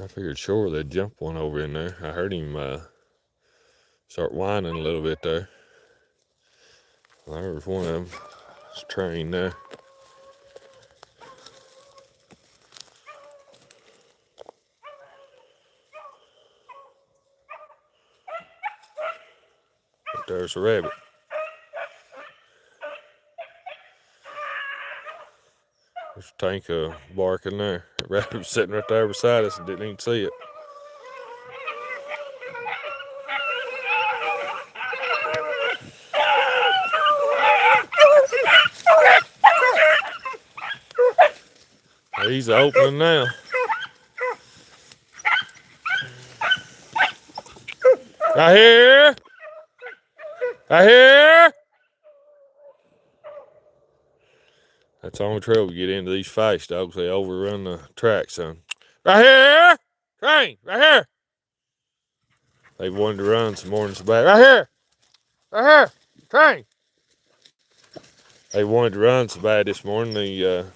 I figured sure they'd jump one over in there. I heard him start whining a little bit there. There's one of them. It's trained there. But there's a rabbit. There's a tank barking there. The rabbit was sitting right there beside us and didn't even see it. He's opening now. Right here. Right here. That's the only trouble we get into these fights, dogs. They overrun the track, son. Right here. Train. Right here. They wanted to run some more than some bad. Right here. Right here. Train. They wanted to run so bad this morning. The